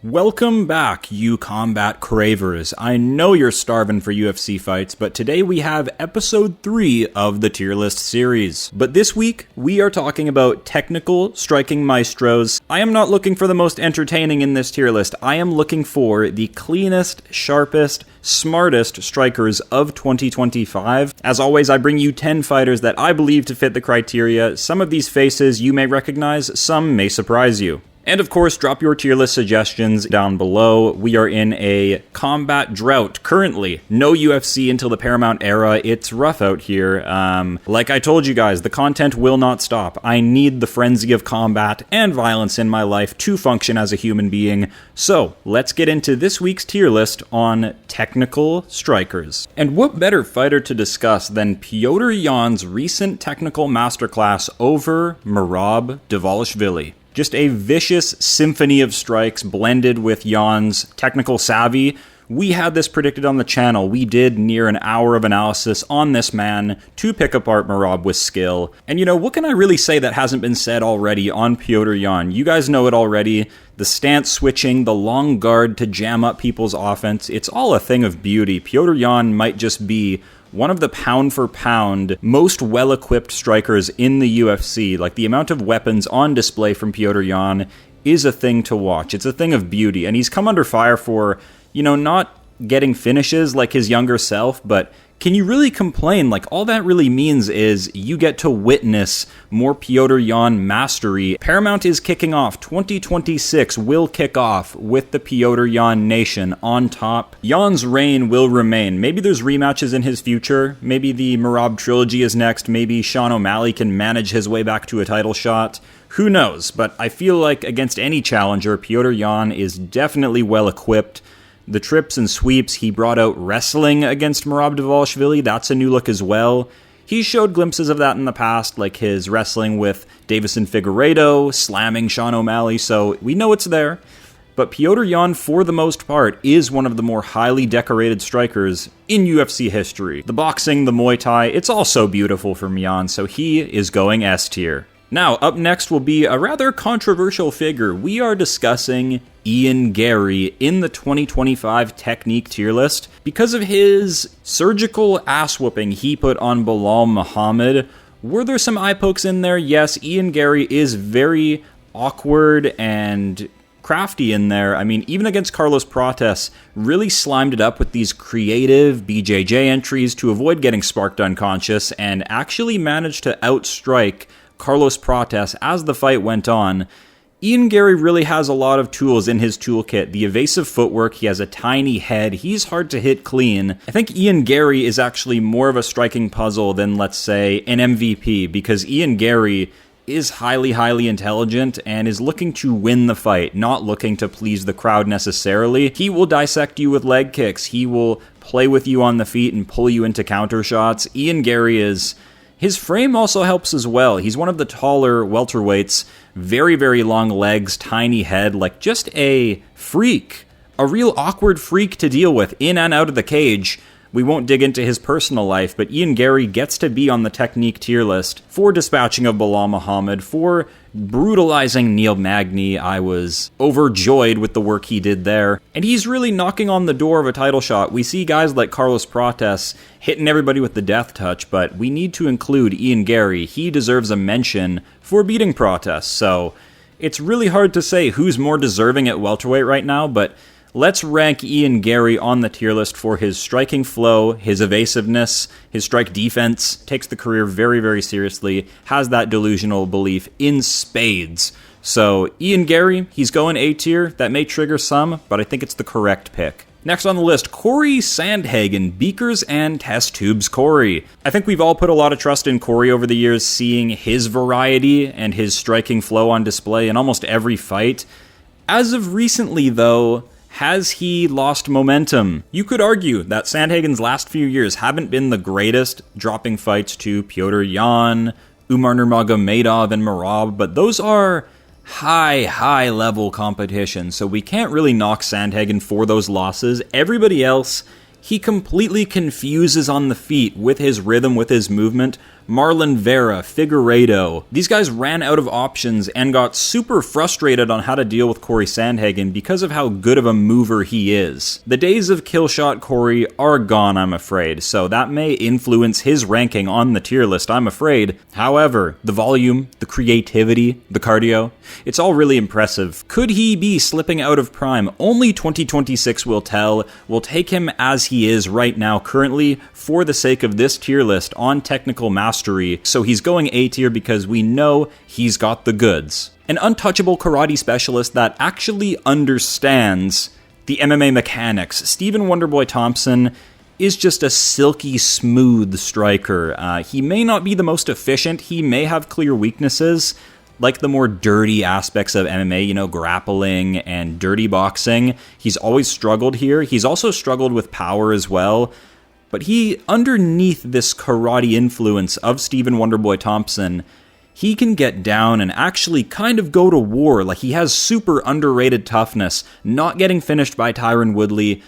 Welcome back, you combat cravers. I know you're starving for UFC fights, but today we have episode 3 of the tier list series. But this week, we are talking about technical striking maestros. I am not looking for the most entertaining in this tier list. I am looking for the cleanest, sharpest, smartest strikers of 2025. As always, I bring you 10 fighters that I believe to fit the criteria. Some of these faces you may recognize, some may surprise you. And of course, drop your tier list suggestions down below. We are in a combat drought currently. No UFC until the Paramount era. It's rough out here. Like I told you guys, the content will not stop. I need the frenzy of combat and violence in my life to function as a human being. So, let's get into this week's tier list on technical strikers. And what better fighter to discuss than Petr Yan's recent technical masterclass over Merab Dvalishvili. Just a vicious symphony of strikes blended with Yan's technical savvy. We had this predicted on the channel. We did near an hour of analysis on this man to pick apart Merab with skill. And you know, what can I really say that hasn't been said already on Petr Yan? You guys know it already. The stance switching, the long guard to jam up people's offense. It's all a thing of beauty. Petr Yan might just be one of the pound-for-pound most well-equipped strikers in the UFC. Like, the amount of weapons on display from Petr Yan is a thing to watch. It's a thing of beauty, and he's come under fire for, you know, not getting finishes like his younger self, but can you really complain? Like, all that really means is you get to witness more Petr Yan mastery. Paramount is kicking off. 2026 will kick off with the Petr Yan nation on top. Yan's reign will remain. Maybe there's rematches in his future. Maybe the Merab trilogy is next. Maybe Sean O'Malley can manage his way back to a title shot. Who knows? But I feel like against any challenger, Petr Yan is definitely well equipped. The trips and sweeps, he brought out wrestling against Merab Dvalishvili. That's a new look as well. He showed glimpses of that in the past, like his wrestling with Davison Figueiredo, slamming Sean O'Malley, so we know it's there. But Petr Yan, for the most part, is one of the more highly decorated strikers in UFC history. The boxing, the Muay Thai, it's all so beautiful from Yan, so he is going S tier. Now, up next will be a rather controversial figure. We are discussing Ian Garry in the 2025 Technique tier list. Because of his surgical ass-whooping he put on Belal Muhammad, were there some eye pokes in there? Yes, Ian Garry is very awkward and crafty in there. I mean, even against Carlos Prates, really slimed it up with these creative BJJ entries to avoid getting sparked unconscious, and actually managed to outstrike Carlos Prates as the fight went on. Ian Garry really has a lot of tools in his toolkit. The evasive footwork, he has a tiny head, he's hard to hit clean. I think Ian Garry is actually more of a striking puzzle than, let's say, an MVP, because Ian Garry is highly intelligent and is looking to win the fight, not looking to please the crowd necessarily. He will dissect you with leg kicks, he will play with you on the feet and pull you into counter shots. Ian Garry is... His frame also helps as well. He's one of the taller welterweights, very long legs, tiny head, like just a freak. A real awkward freak to deal with in and out of the cage. We won't dig into his personal life, but Ian Garry gets to be on the Technique tier list for dispatching of Belal Muhammad, for brutalizing Neil Magny. I was overjoyed with the work he did there. And he's really knocking on the door of a title shot. We see guys like Carlos Prates hitting everybody with the death touch, but we need to include Ian Garry. He deserves a mention for beating Prates. So it's really hard to say who's more deserving at welterweight right now, but let's rank Ian Garry on the tier list for his striking flow, his evasiveness, his strike defense, takes the career very seriously, has that delusional belief in spades. So Ian Garry, he's going A tier. That may trigger some, but I think it's the correct pick. Next on the list, Cory Sandhagen, Beakers and Test Tubes Cory. I think we've all put a lot of trust in Cory over the years, seeing his variety and his striking flow on display in almost every fight. As of recently, though, has he lost momentum? You could argue that Sandhagen's last few years haven't been the greatest, dropping fights to Petr Yan, Umar Nurmagomedov, and Merab, but those are high level competition, so we can't really knock Sandhagen for those losses. Everybody else, He completely confuses on the feet with his rhythm, with his movement. Marlon Vera, Figueiredo. These guys ran out of options and got super frustrated on how to deal with Cory Sandhagen because of how good of a mover he is. The days of killshot Cory are gone, I'm afraid, so that may influence his ranking on the tier list, I'm afraid. However, the volume, the creativity, the cardio, it's all really impressive. Could he be slipping out of prime? Only 2026 will tell. We'll take him as he is right now, currently, for the sake of this tier list on technical mastery. So he's going A tier because we know he's got the goods. An untouchable karate specialist that actually understands the MMA mechanics. Stephen Wonderboy Thompson is just a silky smooth striker. He may not be the most efficient. He may have clear weaknesses, like the more dirty aspects of MMA, grappling and dirty boxing. He's always struggled here. He's also struggled with power as well. But he, underneath this karate influence of Stephen Wonderboy Thompson, he can get down and actually kind of go to war. Like, he has super underrated toughness, not getting finished by Tyron Woodley,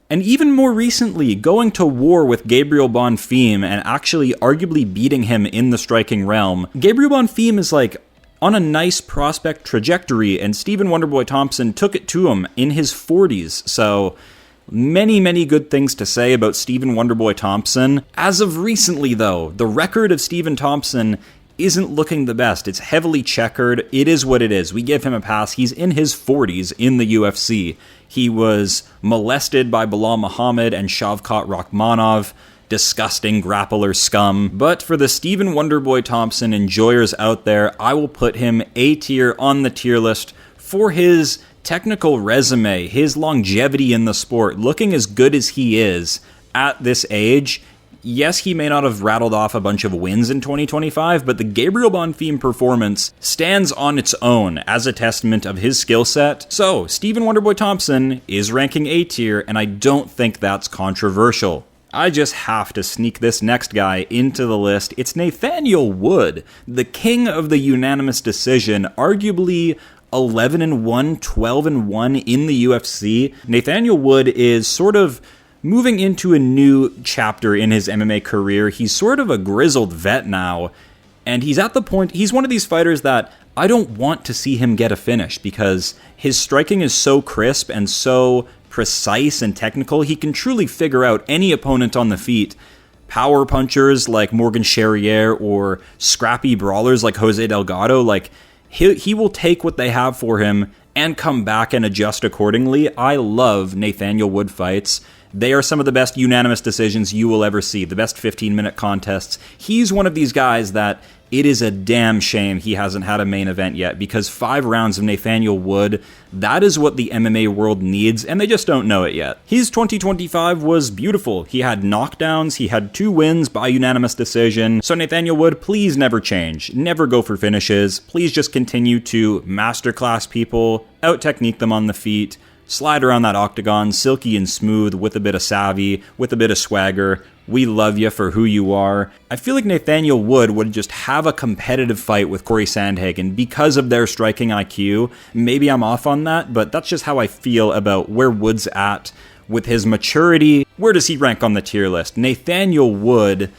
and even more recently, going to war with Gabriel Bonfim and actually arguably beating him in the striking realm. Gabriel Bonfim is on a nice prospect trajectory, and Stephen Wonderboy Thompson took it to him in his 40s, so many, many good things to say about Stephen Wonderboy Thompson. As of recently, though, the record of Stephen Thompson isn't looking the best. It's heavily checkered. It is what it is. We give him a pass. He's in his 40s in the UFC. He was molested by Bilal Muhammad and Shavkat Rakhmonov. Disgusting grappler scum. But for the Stephen Wonderboy Thompson enjoyers out there, I will put him A tier on the tier list for his technical resume, his longevity in the sport, looking as good as he is at this age. Yes, he may not have rattled off a bunch of wins in 2025, but the Gabriel Bonfim performance stands on its own as a testament of his skill set. So, Stephen Wonderboy Thompson is ranking A tier, and I don't think that's controversial. I just have to sneak this next guy into the list. It's Nathaniel Wood, the king of the unanimous decision, arguably 11-1, 12-1 in the UFC. Nathaniel Wood is sort of moving into a new chapter in his MMA career. He's sort of a grizzled vet now, and he's at the point, he's one of these fighters that I don't want to see him get a finish because his striking is so crisp and so precise and technical. He can truly figure out any opponent on the feet. Power punchers like Morgan Charrier or scrappy brawlers like Jose Delgado, he will take what they have for him and come back and adjust accordingly. I love Nathaniel Wood fights. They are some of the best unanimous decisions you will ever see, the best 15-minute contests. He's one of these guys that it is a damn shame he hasn't had a main event yet, because 5 rounds of Nathaniel Wood, that is what the MMA world needs, and they just don't know it yet. His 2025 was beautiful. He had knockdowns, he had 2 wins by unanimous decision. So Nathaniel Wood, please never change. Never go for finishes. Please just continue to masterclass people, out-technique them on the feet, slide around that octagon, silky and smooth, with a bit of savvy, with a bit of swagger. We love you for who you are. I feel like Nathaniel Wood would just have a competitive fight with Cory Sandhagen because of their striking IQ. Maybe I'm off on that, but that's just how I feel about where Wood's at with his maturity. Where does he rank on the tier list? Nathaniel Wood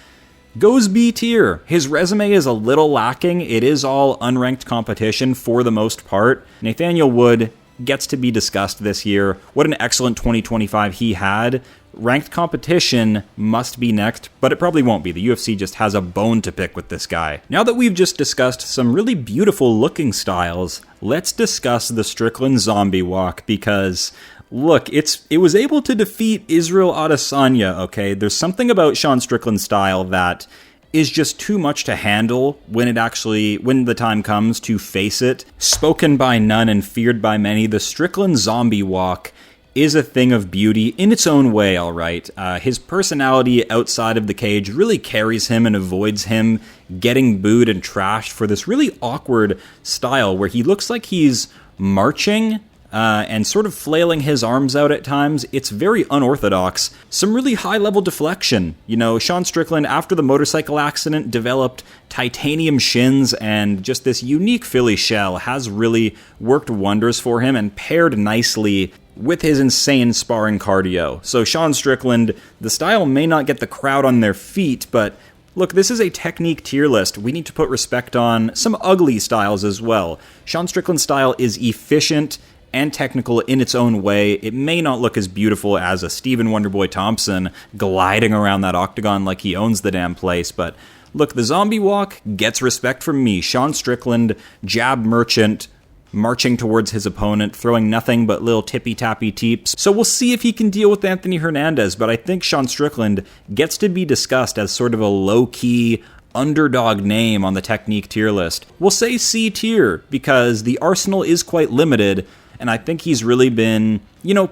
goes B tier. His resume is a little lacking. It is all unranked competition for the most part. Nathaniel Wood gets to be discussed this year. What an excellent 2025 he had. Ranked competition must be next, but it probably won't be. The UFC just has a bone to pick with this guy. Now that we've just discussed some really beautiful looking styles, let's discuss the Strickland zombie walk, because look, it was able to defeat Israel Adesanya, okay? There's something about Sean Strickland's style that is just too much to handle when the time comes to face it. Spoken by none and feared by many, the Strickland zombie walk is a thing of beauty in its own way, all right. His personality outside of the cage really carries him and avoids him getting booed and trashed for this really awkward style where he looks like he's marching and sort of flailing his arms out at times. It's very unorthodox. Some really high-level deflection. Sean Strickland, after the motorcycle accident, developed titanium shins, and just this unique Philly shell has really worked wonders for him and paired nicely with his insane sparring cardio. So Sean Strickland, the style may not get the crowd on their feet, but look, this is a technique tier list. We need to put respect on some ugly styles as well. Sean Strickland's style is efficient and technical in its own way. It may not look as beautiful as a Stephen Wonderboy Thompson gliding around that octagon like he owns the damn place, but look, the zombie walk gets respect from me. Sean Strickland, jab merchant, marching towards his opponent, throwing nothing but little tippy-tappy teeps. So we'll see if he can deal with Anthony Hernandez, but I think Sean Strickland gets to be discussed as sort of a low-key underdog name on the technique tier list. We'll say C tier because the arsenal is quite limited, and I think he's really been,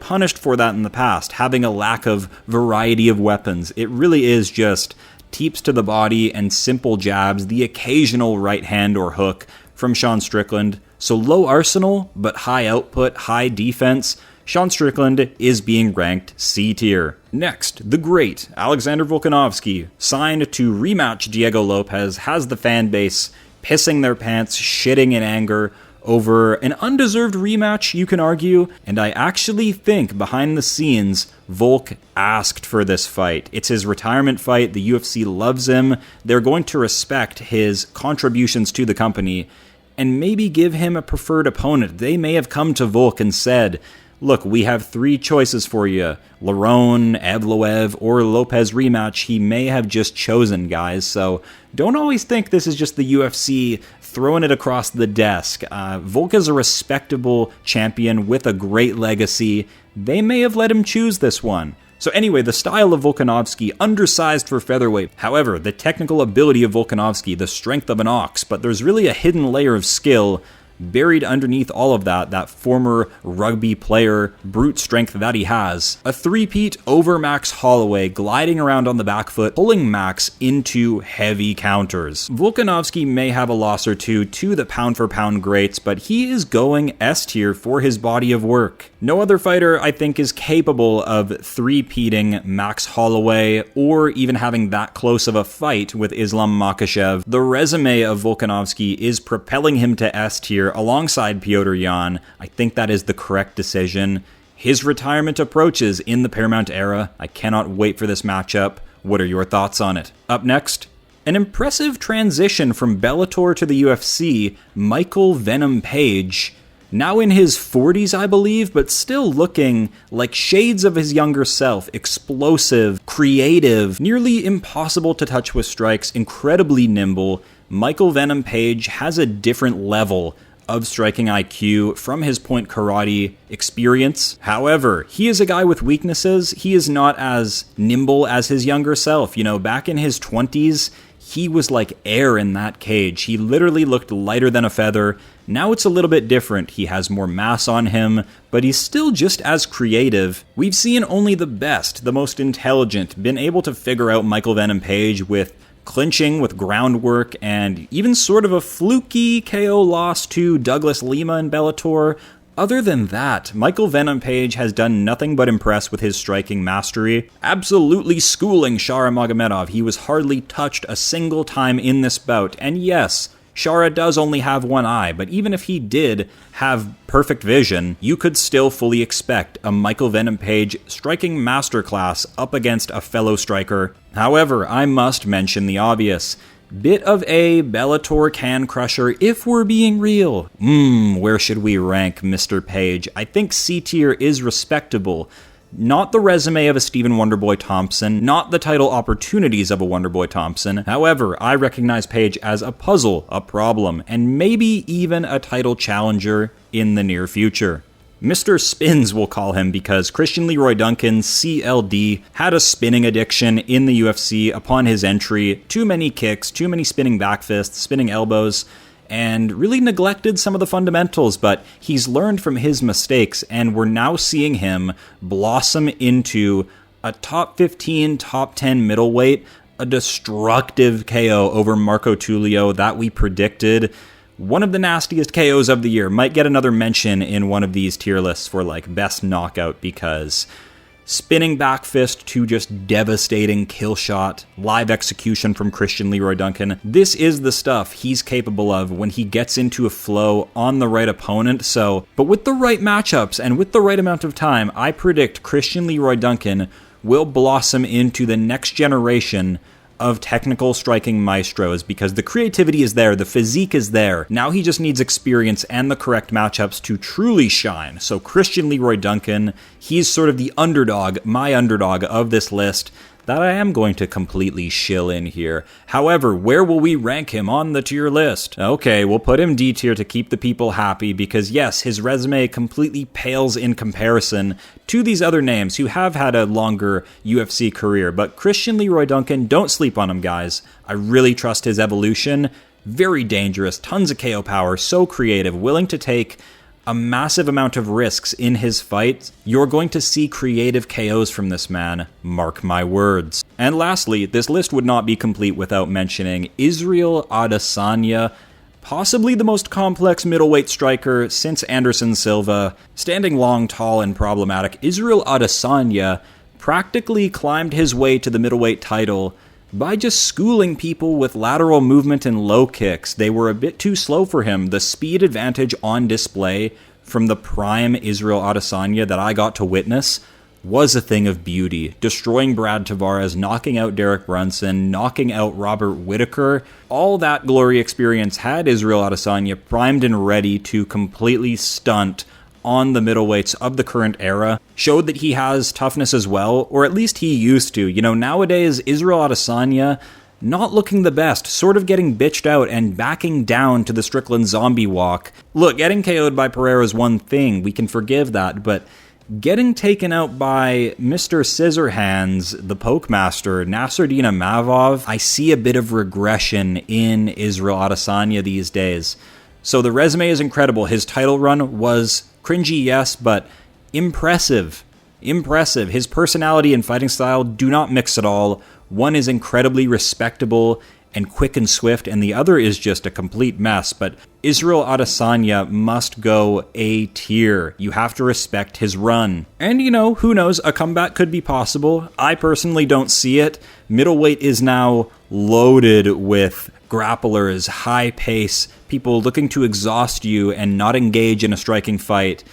punished for that in the past, having a lack of variety of weapons. It really is just teeps to the body and simple jabs, the occasional right hand or hook from Sean Strickland. So low arsenal, but high output, high defense. Sean Strickland is being ranked C tier. Next, the great Alexander Volkanovski, signed to rematch Diego Lopez, has the fan base pissing their pants, shitting in anger over an undeserved rematch, you can argue, and I actually think behind the scenes, Volk asked for this fight. It's his retirement fight, the UFC loves him, they're going to respect his contributions to the company, and maybe give him a preferred opponent. They may have come to Volk and said, look, we have 3 choices for you, Lerone, Evloev, or Lopez rematch. He may have just chosen, guys, so don't always think this is just the UFC throwing it across the desk. Volk is a respectable champion with a great legacy. They may have let him choose this one. So anyway, the style of Volkanovski, undersized for featherweight. However, the technical ability of Volkanovski, the strength of an ox, but there's really a hidden layer of skill buried underneath all of that former rugby player brute strength that he has. A three-peat over Max Holloway, gliding around on the back foot, pulling Max into heavy counters. Volkanovski may have a loss or two to the pound-for-pound greats, but he is going S tier for his body of work. No other fighter, I think, is capable of three-peating Max Holloway or even having that close of a fight with Islam Makhachev. The resume of Volkanovski is propelling him to S tier alongside Petr Yan. I think that is the correct decision. His retirement approaches in the Paramount era. I cannot wait for this matchup. What are your thoughts on it? Up next, an impressive transition from Bellator to the UFC, Michael Venom Page. Now in his 40s, I believe, but still looking like shades of his younger self. Explosive, creative, nearly impossible to touch with strikes, incredibly nimble. Michael Venom Page has a different level of striking IQ from his point karate experience. However, he is a guy with weaknesses. He is not as nimble as his younger self. Back in his 20s, he was like air in that cage. He literally looked lighter than a feather. Now it's a little bit different. He has more mass on him, but he's still just as creative. We've seen only the best, the most intelligent, been able to figure out Michael Venom Page with clinching, with groundwork, and even sort of a fluky KO loss to Douglas Lima in Bellator. Other than that, Michael Venom Page has done nothing but impress with his striking mastery, absolutely schooling Shara Magomedov. He was hardly touched a single time in this bout, and yes, Shara does only have one eye, but even if he did have perfect vision, you could still fully expect a Michael Venom Page striking masterclass up against a fellow striker. However, I must mention the obvious. Bit of a Bellator can crusher if we're being real. Where should we rank Mr. Page? I think C tier is respectable. Not the resume of a Stephen Wonderboy Thompson, not the title opportunities of a Wonderboy Thompson. However, I recognize Page as a puzzle, a problem, and maybe even a title challenger in the near future. Mr. Spins, we'll call him, because Christian Leroy Duncan, CLD, had a spinning addiction in the UFC upon his entry. Too many kicks, too many spinning back fists, spinning elbows, and really neglected some of the fundamentals, but he's learned from his mistakes, and we're now seeing him blossom into a top 15, top 10 middleweight, a destructive KO over Marco Tulio that we predicted. One of the nastiest KOs of the year. Might get another mention in one of these tier lists for best knockout, because spinning back fist to just devastating kill shot, live execution from Christian Leroy Duncan. This is the stuff he's capable of when he gets into a flow on the right opponent. But with the right matchups and with the right amount of time, I predict Christian Leroy Duncan will blossom into the next generation of technical striking maestros, because the creativity is there, the physique is there. Now he just needs experience and the correct matchups to truly shine. So Christian Leroy Duncan, he's sort of the underdog, my underdog of this list that I am going to completely shill in here. However, where will we rank him on the tier list? Okay, we'll put him D tier to keep the people happy, because yes, his resume completely pales in comparison to these other names who have had a longer UFC career. But Christian Leroy Duncan, don't sleep on him, guys. I really trust his evolution. Very dangerous, tons of KO power, so creative, willing to take a massive amount of risks in his fights. You're going to see creative KOs from this man, mark my words. And lastly, this list would not be complete without mentioning Israel Adesanya, possibly the most complex middleweight striker since Anderson Silva. Standing long, tall, and problematic, Israel Adesanya practically climbed his way to the middleweight title by just schooling people with lateral movement and low kicks. They were a bit too slow for him. The speed advantage on display from the prime Israel Adesanya that I got to witness was a thing of beauty. Destroying Brad Tavares, knocking out Derek Brunson, knocking out Robert Whittaker. All that glory experience had Israel Adesanya primed and ready to completely stunt on the middleweights of the current era. Showed that he has toughness as well, or at least he used to. You know, nowadays, Israel Adesanya not looking the best, sort of getting bitched out and backing down to the Strickland zombie walk. Look, getting KO'd by Pereira is one thing, we can forgive that, but getting taken out by Mr. Scissorhands, the poke master, Nasruddin Imavov, I see a bit of regression in Israel Adesanya these days. So the resume is incredible. His title run was cringy, yes, but impressive. Impressive. His personality and fighting style do not mix at all. One is incredibly respectable and quick and swift, and the other is just a complete mess. But Israel Adesanya must go A tier. You have to respect his run. And you know, who knows, a comeback could be possible. I personally don't see it. Middleweight is now loaded with grapplers, high pace, people looking to exhaust you and not engage in a striking fight.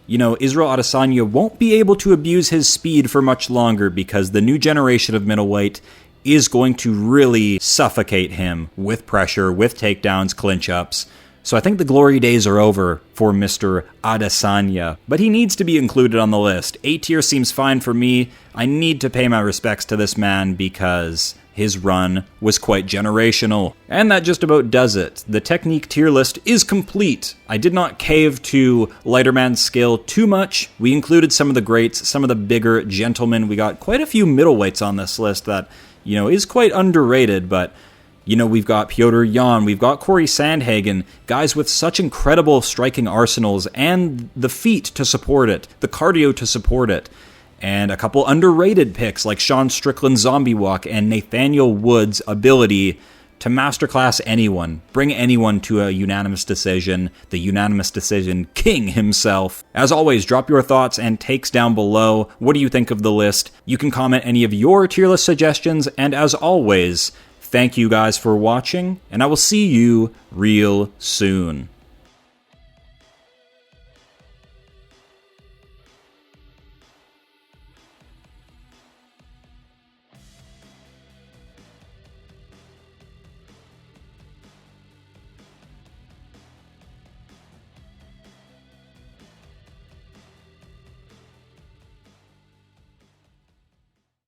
You know, Israel Adesanya won't be able to abuse his speed for much longer, because the new generation of middleweight is going to really suffocate him with pressure, with takedowns, clinch-ups. So I think the glory days are over for Mr. Adesanya, but he needs to be included on the list. A tier seems fine for me. I need to pay my respects to this man because his run was quite generational. And that just about does it. The technique tier list is complete. I did not cave to lighterman's skill too much. We included some of the greats, some of the bigger gentlemen. We got quite a few middleweights on this list that, you know, is quite underrated, but you know, we've got Petr Yan, we've got Cory Sandhagen, guys with such incredible striking arsenals and the feet to support it, the cardio to support it. And a couple underrated picks like Sean Strickland's zombie walk and Nathaniel Wood's ability to masterclass anyone, bring anyone to a unanimous decision, the unanimous decision king himself. As always, drop your thoughts and takes down below. What do you think of the list? You can comment any of your tier list suggestions, and as always, thank you guys for watching, and I will see you real soon.